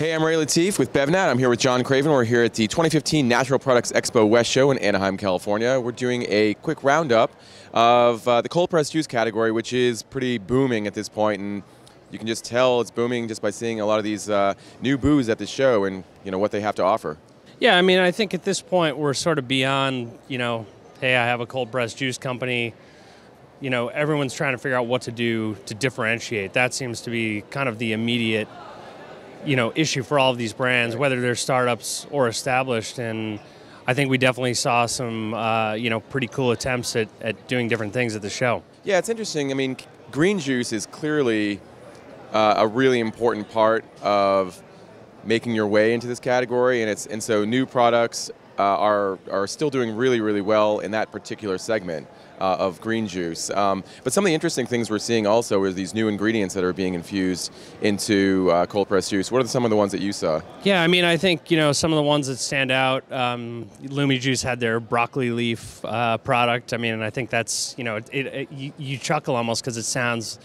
Hey, I'm Ray Latif with BevNET. I'm here with John Craven. We're here at the 2015 Natural Products Expo West show in Anaheim, California. We're doing a quick roundup of the cold pressed juice category, which is pretty booming at this point, and you can just tell it's booming just by seeing a lot of these new booths at the show and what they have to offer. Yeah, I mean, I think at this point we're sort of beyond, hey, I have a cold pressed juice company. Everyone's trying to figure out what to do to differentiate. That seems to be kind of the immediate issue for all of these brands, whether they're startups or established. And I think we definitely saw some, pretty cool attempts at doing different things at the show. Yeah, it's interesting. I mean, green juice is clearly a really important part of making your way into this category, and so new products are still doing really, really well in that particular segment of green juice. But some of the interesting things we're seeing also is these new ingredients that are being infused into cold pressed juice. What are some of the ones that you saw? Yeah, I mean, I think some of the ones that stand out. Lumi Juice had their broccoli leaf product. I mean, and I think that's you chuckle almost because it sounds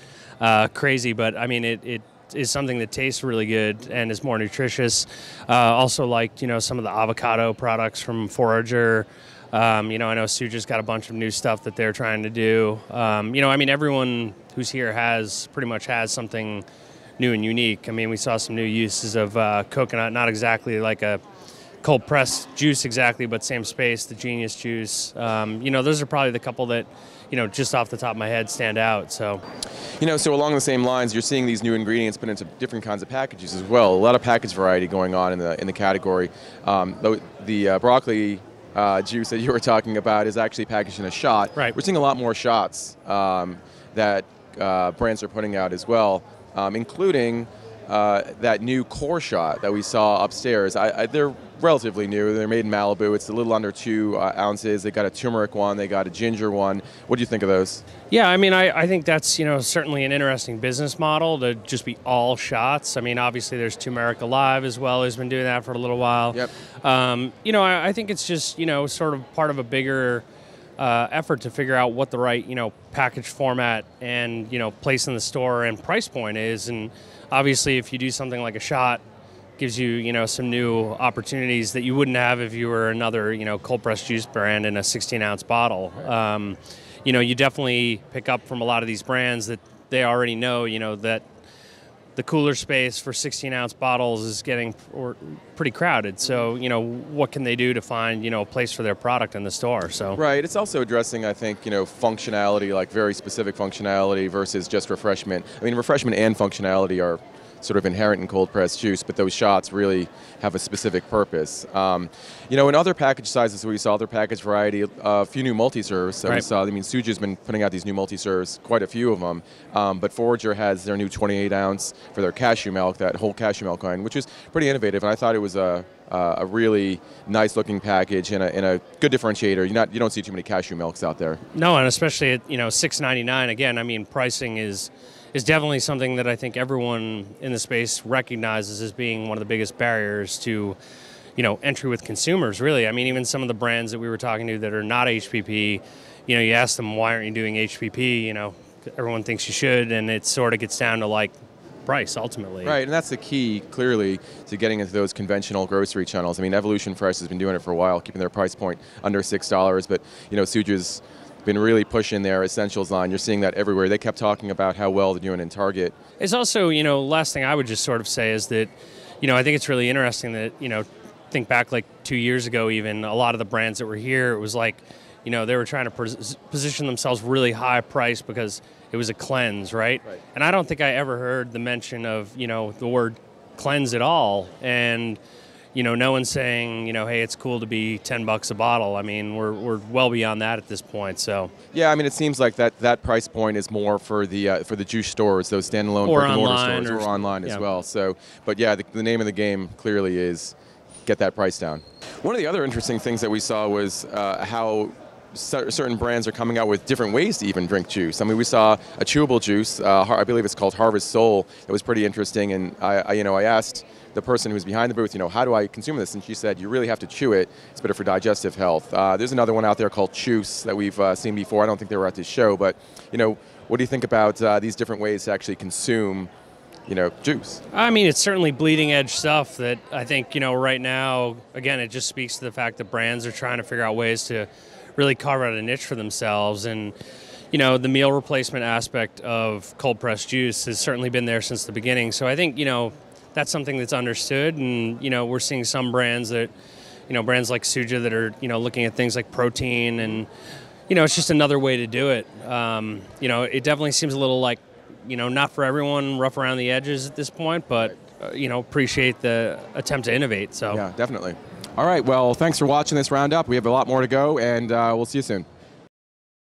crazy, but I mean it is something that tastes really good and is more nutritious. Also liked some of the avocado products from Forager. I know Suja's got a bunch of new stuff that they're trying to do. I mean, everyone who's here pretty much has something new and unique. I mean, we saw some new uses of coconut, not exactly like a cold pressed juice exactly, but same space, the Genius juice. Those are probably the couple that, just off the top of my head stand out. So, so along the same lines, you're seeing these new ingredients put into different kinds of packages as well. A lot of package variety going on in the category. The broccoli juice that you were talking about is actually packaged in a shot. Right. We're seeing a lot more shots that brands are putting out as well, including that new core shot that we saw upstairs. They're relatively new. They're made in Malibu. It's a little under 2 ounces. They got a turmeric one. They got a ginger one. What do you think of those? Yeah, I mean, I think that's certainly an interesting business model to just be all shots. I mean, obviously there's Turmeric Alive as well, who's been doing that for a little while. Yep. I think it's just sort of part of a bigger effort to figure out what the right package format and place in the store and price point is. And obviously, if you do something like a shot, gives you some new opportunities that you wouldn't have if you were another cold pressed juice brand in a 16-ounce bottle. You definitely pick up from a lot of these brands that they already know that the cooler space for 16-ounce bottles is getting pretty crowded. So what can they do to find a place for their product in the store? So right, it's also addressing, I think, functionality, like very specific functionality versus just refreshment. I mean, refreshment and functionality are sort of inherent in cold pressed juice, but those shots really have a specific purpose. In other package sizes, we saw other package variety, a few new multi-serves that we saw. I mean, Suja's been putting out these new multi-serves, quite a few of them, but Forager has their new 28-ounce for their cashew milk, that whole cashew milk line, which is pretty innovative, and I thought it was a really nice-looking package and a good differentiator. You don't see too many cashew milks out there. No, and especially at $6.99. Again, I mean, pricing is definitely something that I think everyone in the space recognizes as being one of the biggest barriers to, entry with consumers, really. I mean, even some of the brands that we were talking to that are not HPP, you ask them, why aren't you doing HPP? Everyone thinks you should, and it sort of gets down to, like, price, ultimately. Right, and that's the key, clearly, to getting into those conventional grocery channels. I mean, Evolution Fresh has been doing it for a while, keeping their price point under $6, but, Suja's been really pushing their essentials line. You're seeing that everywhere. They kept talking about how well they're doing in Target. It's also, last thing I would just sort of say is that, I think it's really interesting that, think back like 2 years ago even, a lot of the brands that were here, it was like, they were trying to position themselves really high price because it was a cleanse, right? And I don't think I ever heard the mention of, the word cleanse at all. And no one's saying, hey, it's cool to be $10 a bottle. I mean, we're well beyond that at this point. So yeah, I mean, it seems like that price point is more for the juice stores, those standalone or brick-and-mortar online stores, or online as well. So, but yeah, the name of the game clearly is get that price down. One of the other interesting things that we saw was how certain brands are coming out with different ways to even drink juice. I mean, we saw a chewable juice, I believe it's called Harvest Soul. It was pretty interesting, and I asked the person who's behind the booth, how do I consume this? And she said, you really have to chew it. It's better for digestive health. There's another one out there called Choose that we've seen before. I don't think they were at this show, but what do you think about these different ways to actually consume juice. I mean, it's certainly bleeding edge stuff that I think, right now, again, it just speaks to the fact that brands are trying to figure out ways to really carve out a niche for themselves. And, the meal replacement aspect of cold pressed juice has certainly been there since the beginning. So I think, that's something that's understood. And, we're seeing some brands that, brands like Suja that are, looking at things like protein and, it's just another way to do it. It definitely seems a little like, not for everyone, rough around the edges at this point, but, appreciate the attempt to innovate. So yeah, definitely. All right, well, thanks for watching this roundup. We have a lot more to go, and we'll see you soon.